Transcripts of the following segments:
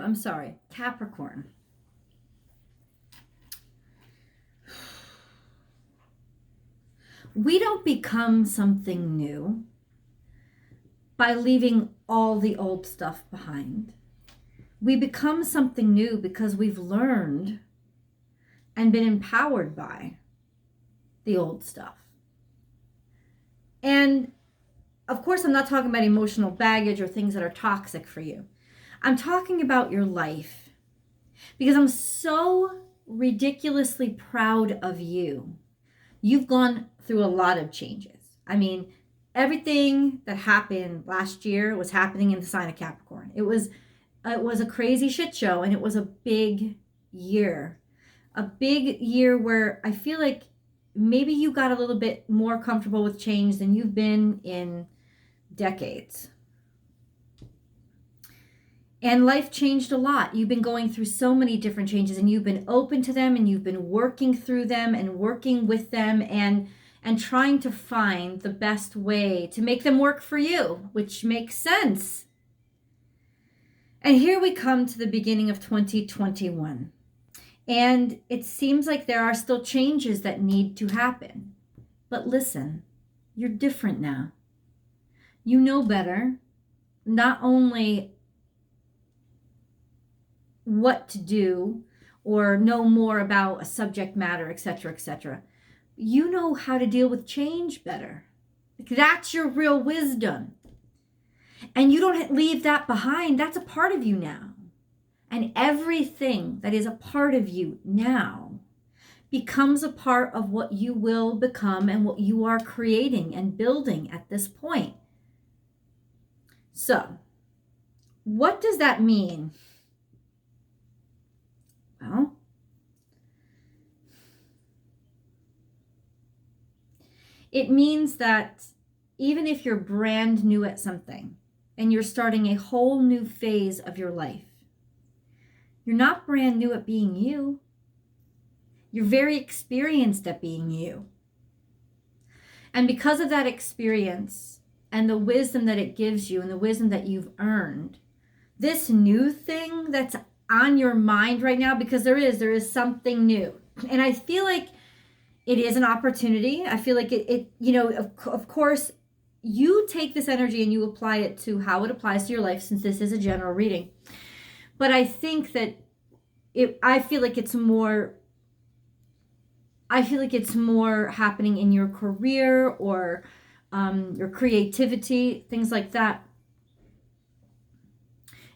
I'm sorry, Capricorn. We don't become something new by leaving all the old stuff behind. We become something new because we've learned and been empowered by the old stuff. And of course, I'm not talking about emotional baggage or things that are toxic for you. I'm talking about your life because I'm so ridiculously proud of you. You've gone through a lot of changes. I mean, everything that happened last year was happening in the sign of Capricorn. It was a crazy shit show, and it was a big year. A big year where I feel like maybe you got a little bit more comfortable with change than you've been in decades. And life changed a lot. You've been going through so many different changes, and you've been open to them, and you've been working through them and working with them and trying to find the best way to make them work for you, which makes sense. And here we come to the beginning of 2021. And it seems like there are still changes that need to happen. But listen, you're different now. You know better, not only what to do or know more about a subject matter, etc., etc. You know how to deal with change better. That's your real wisdom. And you don't leave that behind. That's a part of you now. And everything that is a part of you now becomes a part of what you will become and what you are creating and building at this point. So, what does that mean? Well, it means that even if you're brand new at something and you're starting a whole new phase of your life, you're not brand new at being you. You're very experienced at being you. And because of that experience and the wisdom that it gives you and the wisdom that you've earned, this new thing that's on your mind right now, because there is something new. And I feel like it is an opportunity. I feel like it of course, you take this energy and you apply it to how it applies to your life, since this is a general reading. But I think that I feel like it's more happening in your career or your creativity, things like that.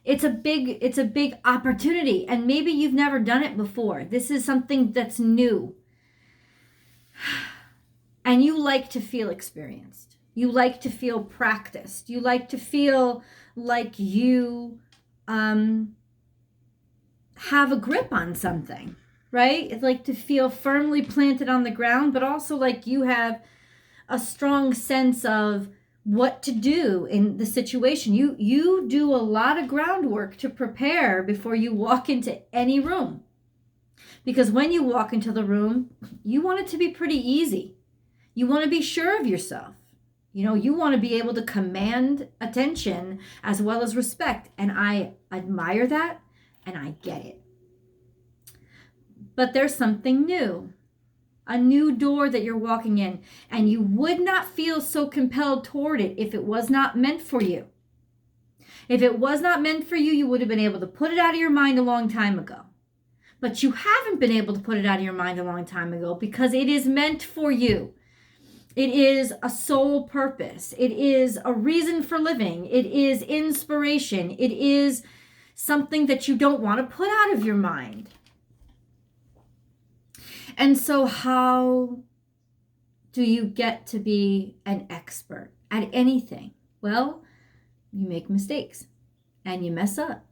It's a big opportunity, and maybe you've never done it before. This is something that's new. And you like to feel experienced. You like to feel practiced. You like to feel like you have a grip on something, right? It's like to feel firmly planted on the ground, but also like you have a strong sense of what to do in the situation. You do a lot of groundwork to prepare before you walk into any room. Because when you walk into the room, you want it to be pretty easy. You want to be sure of yourself. You want to be able to command attention as well as respect. And I admire that, and I get it. But there's something new. A new door that you're walking in, and you would not feel so compelled toward it if it was not meant for you. If it was not meant for you, you would have been able to put it out of your mind a long time ago. But you haven't been able to put it out of your mind a long time ago because it is meant for you. It is a soul purpose. It is a reason for living. It is inspiration. It is something that you don't want to put out of your mind. And so how do you get to be an expert at anything? Well, you make mistakes and you mess up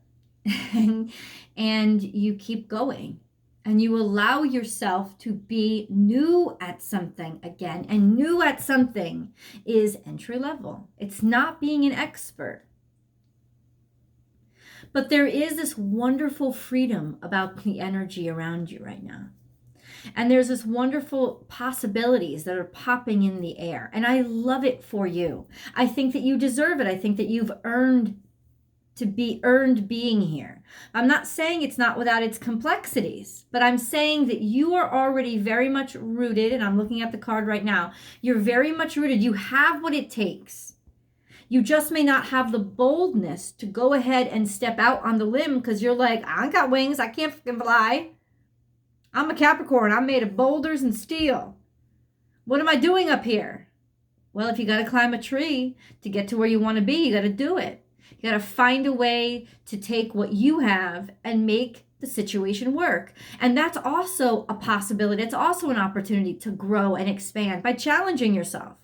and you keep going and you allow yourself to be new at something again. And new at something is entry level. It's not being an expert. But there is this wonderful freedom about the energy around you right now. And there's this wonderful possibilities that are popping in the air. And I love it for you. I think that you deserve it. I think that you've earned to be earned being here. I'm not saying it's not without its complexities, but I'm saying that you are already very much rooted, and I'm looking at the card right now. You're very much rooted. You have what it takes. You just may not have the boldness to go ahead and step out on the limb because you're like, I ain't got wings. I can't fucking fly. I'm a Capricorn. I'm made of boulders and steel. What am I doing up here? Well, if you got to climb a tree to get to where you want to be, you got to do it. You got to find a way to take what you have and make the situation work. And that's also a possibility. It's also an opportunity to grow and expand by challenging yourself.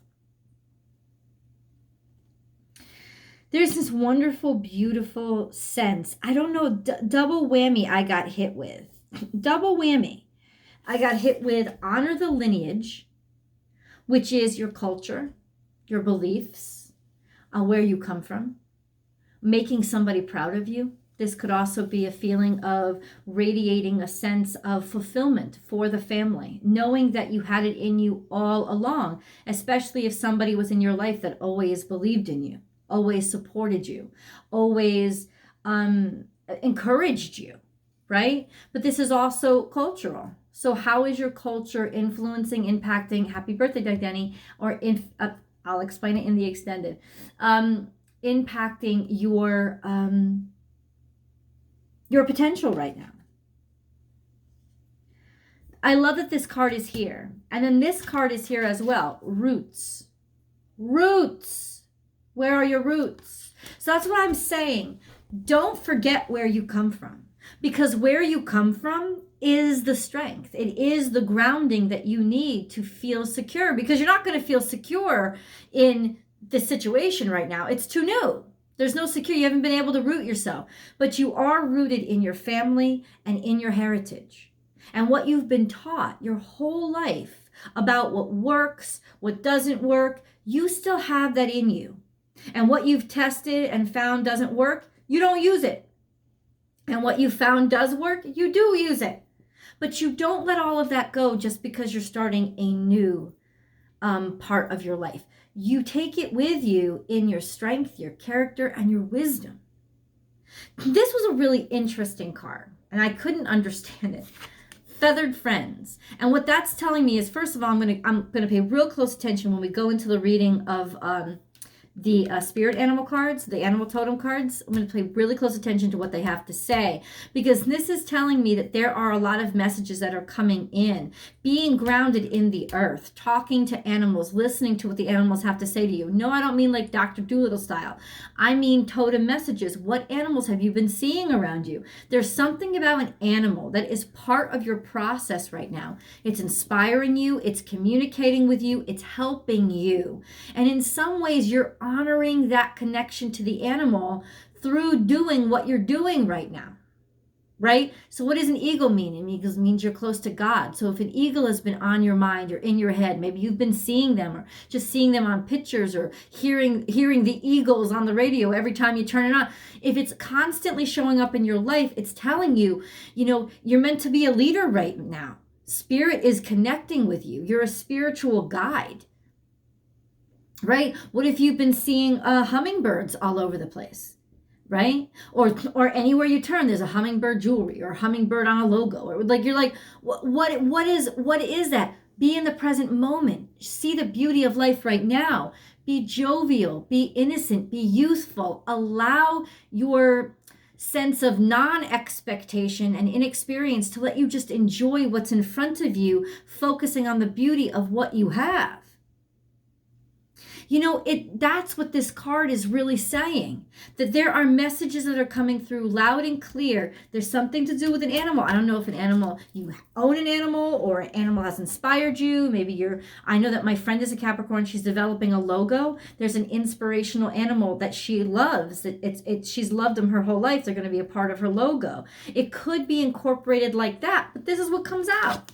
There's this wonderful, beautiful sense. I don't know, double whammy I got hit with. Double whammy. I got hit with honor the lineage, which is your culture, your beliefs, where you come from, making somebody proud of you. This could also be a feeling of radiating a sense of fulfillment for the family, knowing that you had it in you all along, especially if somebody was in your life that always believed in you, always supported you, always encouraged you, right? But this is also cultural. So how is your culture influencing, impacting, happy birthday, Danny, or I'll explain it in the extended, impacting your potential right now. I love that this card is here. And then this card is here as well. Roots. Roots. Where are your roots? So that's what I'm saying. Don't forget where you come from. Because where you come from is the strength. It is the grounding that you need to feel secure. Because you're not going to feel secure in this situation right now. It's too new. There's no security. You haven't been able to root yourself. But you are rooted in your family and in your heritage. And what you've been taught your whole life about what works, what doesn't work, you still have that in you. And what you've tested and found doesn't work, you don't use it. And what you found does work, you do use it. But you don't let all of that go just because you're starting a new part of your life. You take it with you in your strength, your character, and your wisdom. This was a really interesting card, and I couldn't understand it. Feathered friends. And what that's telling me is, first of all, I'm gonna pay real close attention when we go into the reading of the spirit animal cards, the animal totem cards. I'm going to pay really close attention to what they have to say, because this is telling me that there are a lot of messages that are coming in. Being grounded in the earth, talking to animals, listening to what the animals have to say to you. No, I don't mean like Dr. Dolittle style. I mean totem messages. What animals have you been seeing around you? There's something about an animal that is part of your process right now. It's inspiring you. It's communicating with you. It's helping you. And in some ways, you're honoring that connection to the animal through doing what you're doing right now, right? So what does an eagle mean? It means you're close to God. So if an eagle has been on your mind or in your head, maybe you've been seeing them or just seeing them on pictures or hearing the eagles on the radio every time you turn it on. If it's constantly showing up in your life, it's telling you, you're meant to be a leader right now. Spirit is connecting with you. You're a spiritual guide. Right? What if you've been seeing hummingbirds all over the place, right? Or anywhere you turn, there's a hummingbird jewelry or a hummingbird on a logo, or you're like, what is that? Be in the present moment. See the beauty of life right now. Be jovial. Be innocent. Be youthful. Allow your sense of non-expectation and inexperience to let you just enjoy what's in front of you, focusing on the beauty of what you have. That's what this card is really saying, that there are messages that are coming through loud and clear. There's something to do with an animal. I don't know if you own an animal or an animal has inspired you. I know that my friend is a Capricorn. She's developing a logo. There's an inspirational animal that she loves. She's loved them her whole life. They're going to be a part of her logo. It could be incorporated like that, but this is what comes out.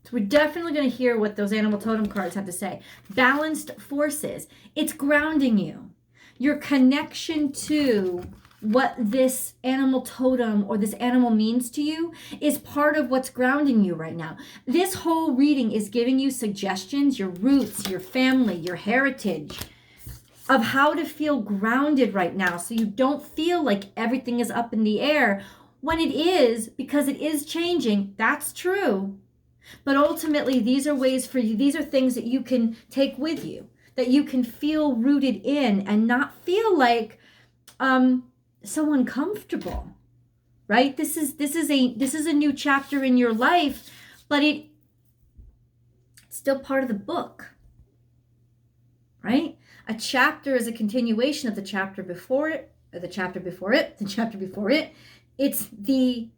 So we're definitely going to hear what those animal totem cards have to say. Balanced forces. It's grounding you. Your connection to what this animal totem or this animal means to you is part of what's grounding you right now. This whole reading is giving you suggestions, your roots, your family, your heritage. of how to feel grounded right now, so you don't feel like everything is up in the air when it is, because it is changing. That's true. But ultimately, these are ways for you. These are things that you can take with you, that you can feel rooted in and not feel like so uncomfortable, right? This is a new chapter in your life, but it's still part of the book, right? A chapter is a continuation of the chapter before it, or the chapter before it, the chapter before it. It's the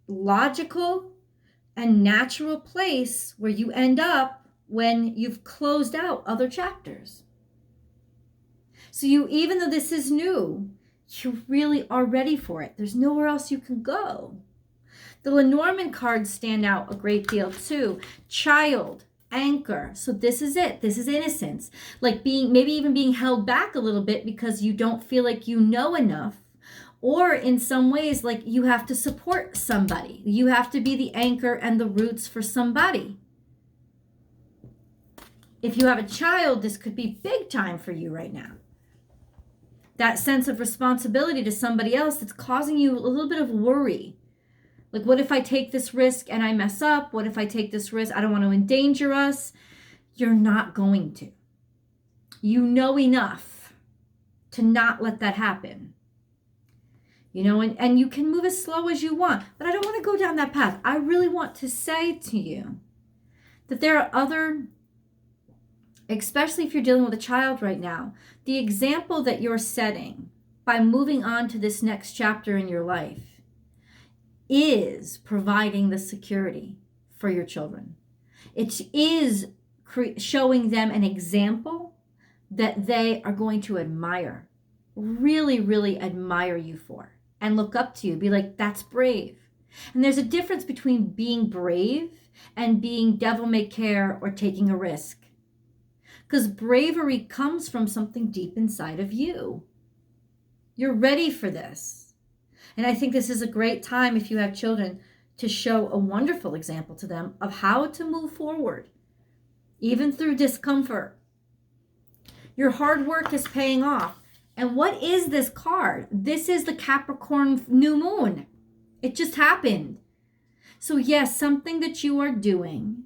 logical and natural place where you end up when you've closed out other chapters. So even though this is new, you really are ready for it. There's nowhere else you can go. The Lenormand cards stand out a great deal too. Child, anchor. So this is it. This is innocence. Like maybe even being held back a little bit because you don't feel like you know enough. Or in some ways, like you have to support somebody. You have to be the anchor and the roots for somebody. If you have a child, this could be big time for you right now. That sense of responsibility to somebody else that's causing you a little bit of worry. Like, what if I take this risk and I mess up? What if I take this risk? I don't want to endanger us. You're not going to. You know enough to not let that happen. You know, and you can move as slow as you want, but I don't want to go down that path. I really want to say to you that there are other, especially if you're dealing with a child right now, the example that you're setting by moving on to this next chapter in your life is providing the security for your children. It is showing them an example that they are going to admire, really, really admire you for. And look up to you, be like, that's brave. And there's a difference between being brave and being devil may care or taking a risk. Because bravery comes from something deep inside of you. You're ready for this. And I think this is a great time, if you have children, to show a wonderful example to them of how to move forward, even through discomfort. Your hard work is paying off. And what is this card? This is the Capricorn new moon. It just happened. So yes, something that you are doing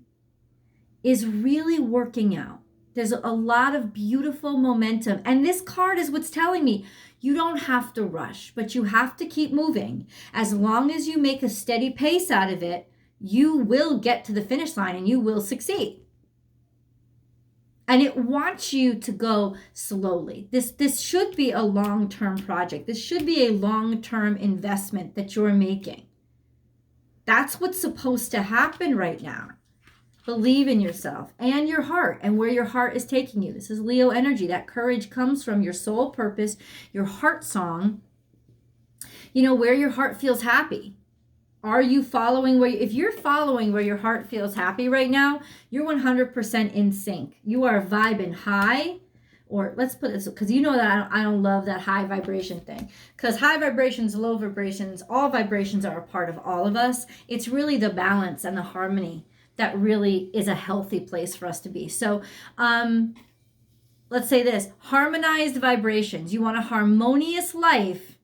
is really working out. There's a lot of beautiful momentum. And this card is what's telling me you don't have to rush, but you have to keep moving. As long as you make a steady pace out of it, you will get to the finish line and you will succeed. And it wants you to go slowly. This should be a long-term project. This should be a long-term investment that you're making. That's what's supposed to happen right now. Believe in yourself and your heart and where your heart is taking you. This is Leo energy. That courage comes from your soul purpose, your heart song, you know, where your heart feels happy. Are you following if you're following where your heart feels happy right now, you're 100% in sync. You are vibing high, or let's put it, because you know that I don't love that high vibration thing. Because high vibrations, low vibrations, all vibrations are a part of all of us. It's really the balance and the harmony that really is a healthy place for us to be. So let's say this, harmonized vibrations. You want a harmonious life.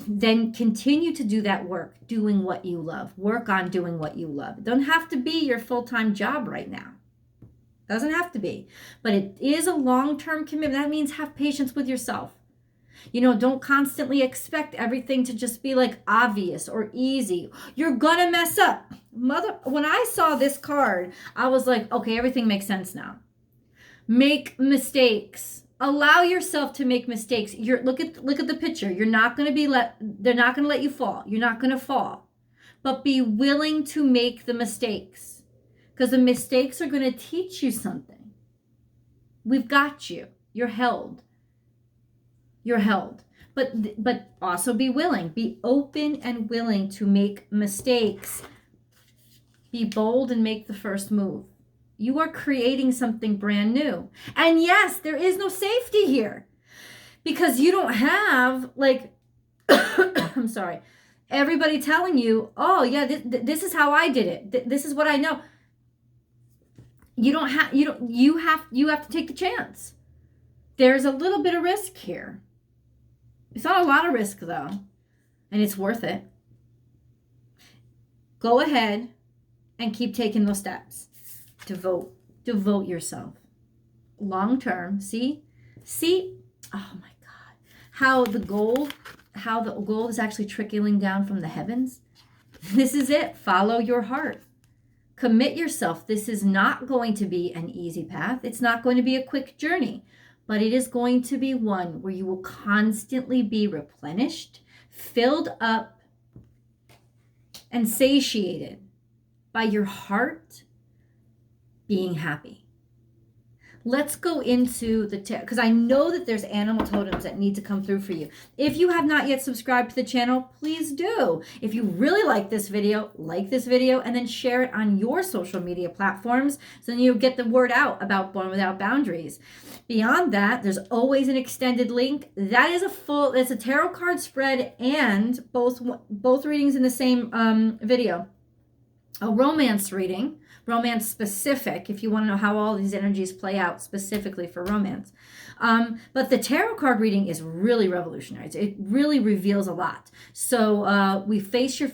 Then continue to do that work, doing what you love. Work on doing what you love. It doesn't have to be your full-time job right now. Doesn't have to be. But it is a long-term commitment. That means have patience with yourself. You know, don't constantly expect everything to just be like obvious or easy. You're gonna mess up. When I saw this card, I was like, okay, everything makes sense now. Make mistakes. Allow yourself to make mistakes. Look at the picture. You're not going to be they're not going to let you fall. You're not going to fall. But be willing to make the mistakes, because the mistakes are going to teach you something. We've got you. You're held. You're held. But also be willing. Be open and willing to make mistakes. Be bold and make the first move. You are creating something brand new. And yes, there is no safety here, because you don't have I'm sorry, everybody telling you, oh yeah, this is how I did it. This is what I know. You have to take the chance. There's a little bit of risk here. It's not a lot of risk though, and it's worth it. Go ahead and keep taking those steps. Devote yourself. Long term. See, oh my God, how the gold is actually trickling down from the heavens. This is it. Follow your heart. Commit yourself. This is not going to be an easy path. It's not going to be a quick journey, but it is going to be one where you will constantly be replenished, filled up, and satiated by your heart being happy. Let's go into the because I know that there's animal totems that need to come through for you. If you have not yet subscribed to the channel, please do. If you really like this video, and then share it on your social media platforms so then you'll get the word out about Born Without Boundaries. Beyond that, there's always an extended link. That is it's a tarot card spread and both readings in the same video. A romance reading, romance specific, if you want to know how all these energies play out specifically for romance. But the tarot card reading is really revolutionary. It really reveals a lot. So we figure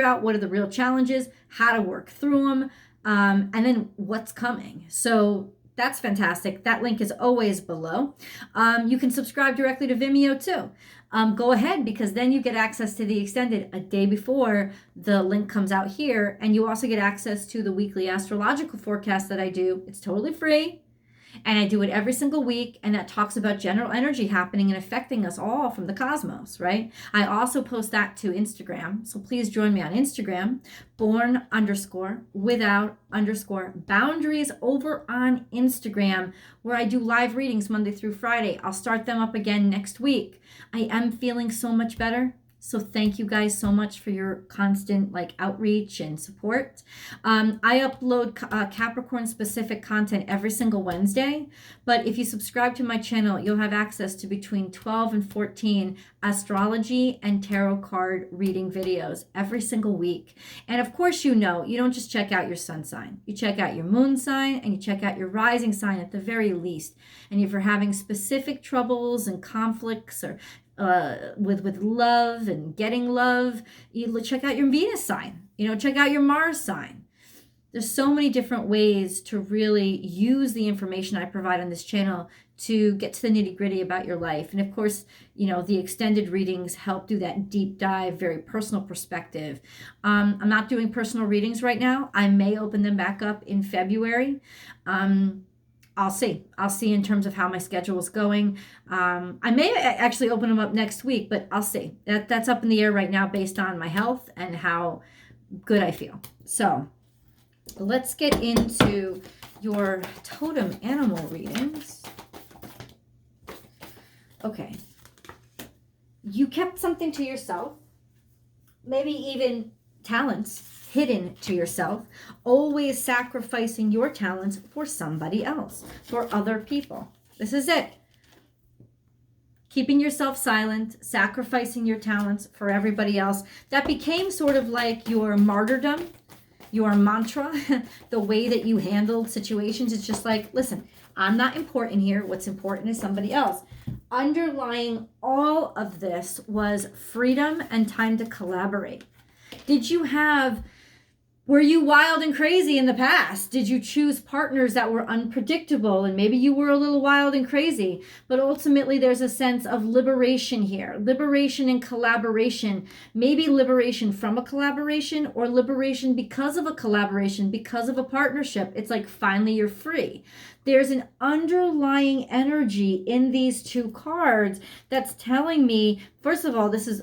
out what are the real challenges, how to work through them, and then what's coming. So that's fantastic. That link is always below. You can subscribe directly to Vimeo too. Go ahead, because then you get access to the extended a day before the link comes out here. And you also get access to the weekly astrological forecast that I do. It's totally free. And I do it every single week. And that talks about general energy happening and affecting us all from the cosmos, right? I also post that to Instagram. So please join me on Instagram, born_without_boundaries over on Instagram, where I do live readings Monday through Friday. I'll start them up again next week. I am feeling so much better. So thank you guys so much for your constant outreach and support. I upload Capricorn specific content every single Wednesday, but if you subscribe to my channel, you'll have access to between 12 and 14 astrology and tarot card reading videos every single week. And of course, you don't just check out your sun sign. You check out your moon sign and you check out your rising sign at the very least. And if you're having specific troubles and conflicts or with love and getting love, you check out your Venus sign, check out your Mars sign. There's so many different ways to really use the information I provide on this channel to get to the nitty gritty about your life. And of course, the extended readings help do that deep dive, very personal perspective. I'm not doing personal readings right now. I may open them back up in February. I'll see in terms of how my schedule is going. I may actually open them up next week, but I'll see. That's up in the air right now based on my health and how good I feel. So let's get into your totem animal readings. Okay. You kept something to yourself, maybe even talents hidden to yourself, always sacrificing your talents for somebody else, for other people. This is it. Keeping yourself silent, sacrificing your talents for everybody else. That became sort of like your martyrdom, your mantra, the way that you handled situations. It's just like, listen, I'm not important here. What's important is somebody else. Underlying all of this was freedom and time to collaborate. Were you wild and crazy in the past? Did you choose partners that were unpredictable? And maybe you were a little wild and crazy, but ultimately there's a sense of liberation here. Liberation and collaboration. Maybe liberation from a collaboration or liberation because of a collaboration, because of a partnership. It's like finally you're free. There's an underlying energy in these two cards that's telling me, first of all, this is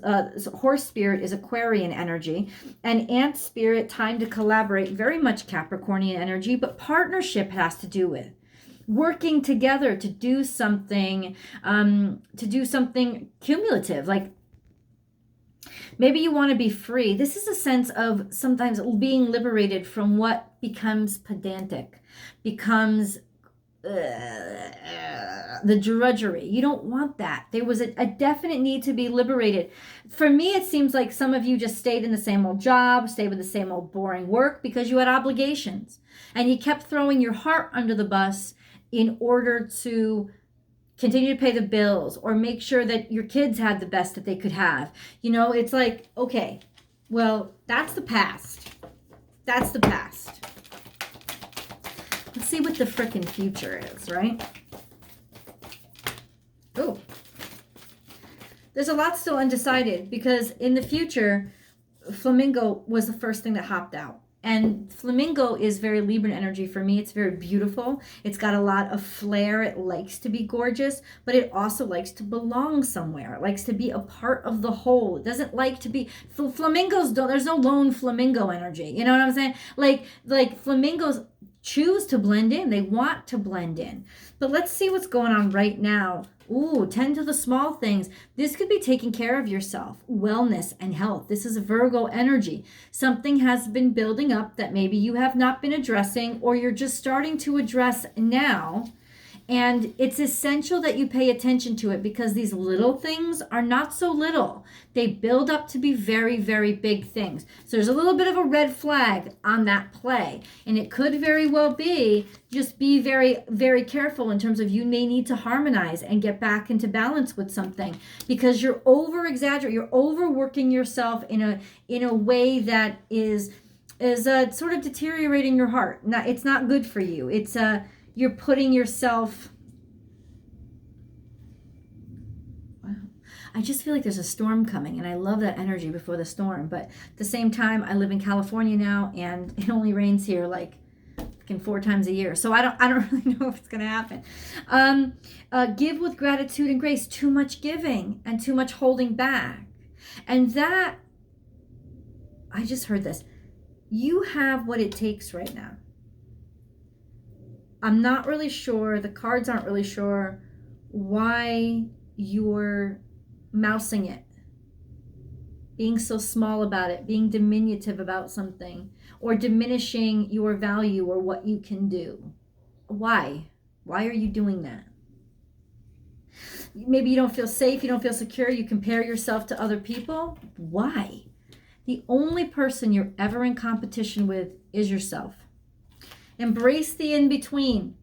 horse spirit is Aquarian energy, and ant spirit, time to collaborate, very much Capricornian energy, but partnership has to do with working together to do something cumulative. Like maybe you want to be free. This is a sense of sometimes being liberated from what becomes pedantic, becomes the drudgery. You don't want that. There was a definite need to be liberated. For me, it seems like some of you just stayed in the same old job, stayed with the same old boring work because you had obligations, and you kept throwing your heart under the bus in order to continue to pay the bills, or make sure that your kids had the best that they could have. You know, it's like, okay, well, that's the past. That's the past. Let's see what the frickin' future is, right? Oh, there's a lot still undecided, because in the future, flamingo was the first thing that hopped out. And flamingo is very Libran energy for me. It's very beautiful. It's got a lot of flair. It likes to be gorgeous, but it also likes to belong somewhere. It likes to be a part of the whole. It doesn't like to be, flamingos don't, there's no lone flamingo energy. You know what I'm saying? Like flamingos choose to blend in. They want to blend in. But let's see what's going on right now. Ooh, tend to the small things. This could be taking care of yourself, wellness and health. This is a Virgo energy. Something has been building up that maybe you have not been addressing, or you're just starting to address now. And it's essential that you pay attention to it, because these little things are not so little. They build up to be very, very big things. So there's a little bit of a red flag on that play. And it could very well be, just be very, very careful in terms of, you may need to harmonize and get back into balance with something, because you're over exaggerating, you're overworking yourself in a way that is sort of deteriorating your heart. It's not good for you. You're putting yourself, wow. I just feel like there's a storm coming, and I love that energy before the storm. But at the same time, I live in California now, and it only rains here like 4 times a year. So I don't really know if it's going to happen. Give with gratitude and grace. Too much giving and too much holding back. And that, I just heard this. You have what it takes right now. I'm not really sure, the cards aren't really sure why you're mousing it, being so small about it, being diminutive about something, or diminishing your value or what you can do. Why? Why are you doing that? Maybe you don't feel safe, you don't feel secure, you compare yourself to other people. Why? The only person you're ever in competition with is yourself. Embrace the in-between.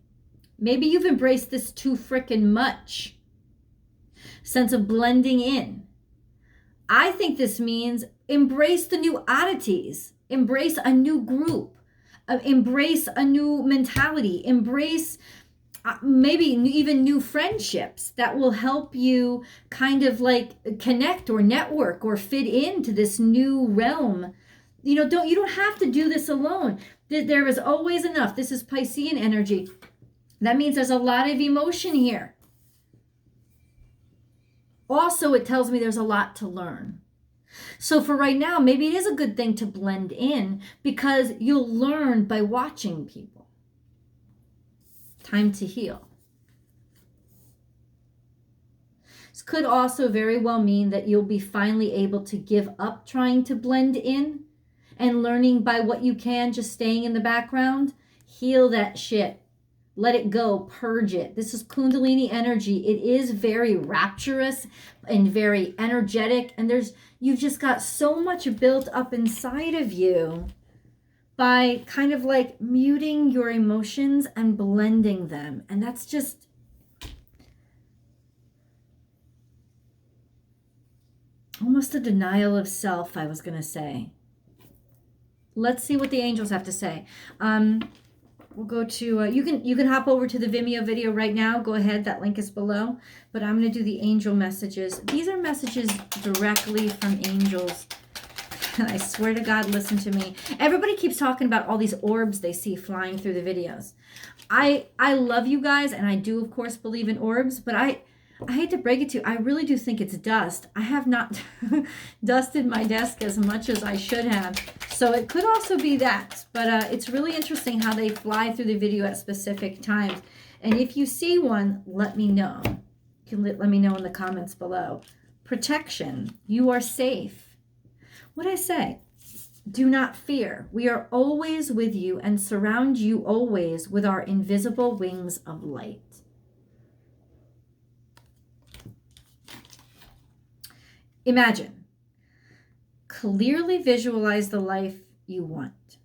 Maybe you've embraced this too frickin' much. Sense of blending in. I think this means embrace the new oddities. Embrace a new group. Embrace a new mentality. Embrace maybe even new friendships that will help you kind of like connect or network or fit into this new realm. You don't have to do this alone. There is always enough. This is Piscean energy. That means there's a lot of emotion here. Also, it tells me there's a lot to learn. So for right now, maybe it is a good thing to blend in, because you'll learn by watching people. Time to heal. This could also very well mean that you'll be finally able to give up trying to blend in and learning by what you can, just staying in the background. Heal that shit. Let it go. Purge it. This is Kundalini energy. It is very rapturous and very energetic. And you've just got so much built up inside of you by kind of like muting your emotions and blending them. And that's just, almost a denial of self, I was going to say. Let's see what the angels have to say. We'll go to, you can hop over to the Vimeo video right now. Go ahead, that link is below. But I'm going to do the angel messages. These are messages directly from angels. I swear to God, listen to me. Everybody keeps talking about all these orbs they see flying through the videos. I love you guys, and I do, of course, believe in orbs, but I hate to break it to you, I really do think it's dust. I have not dusted my desk as much as I should have. So it could also be that. But it's really interesting how they fly through the video at specific times. And if you see one, let me know. You can let me know in the comments below. Protection. You are safe. What did I say? Do not fear. We are always with you and surround you always with our invisible wings of light. Imagine. Clearly visualize the life you want.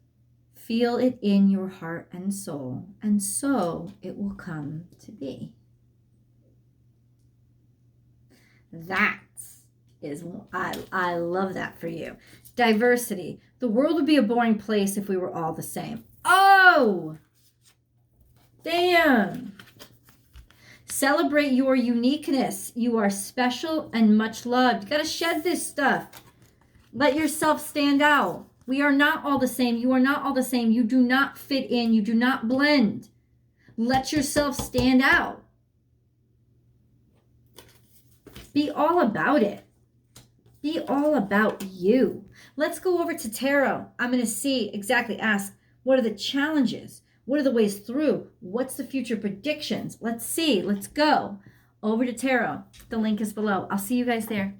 Feel it in your heart and soul, and so it will come to be. That is, I love that for you. Diversity. The world would be a boring place if we were all the same. Oh, damn. Celebrate your uniqueness. You are special and much loved. You got to shed this stuff. Let yourself stand out. We are not all the same. You are not all the same. You do not fit in. You do not blend. Let yourself stand out. Be all about it. Be all about you. Let's go over to tarot. I'm going to see exactly, ask, what are the challenges? What are the ways through? What's the future predictions? Let's see. Let's go over to tarot. The link is below. I'll see you guys there.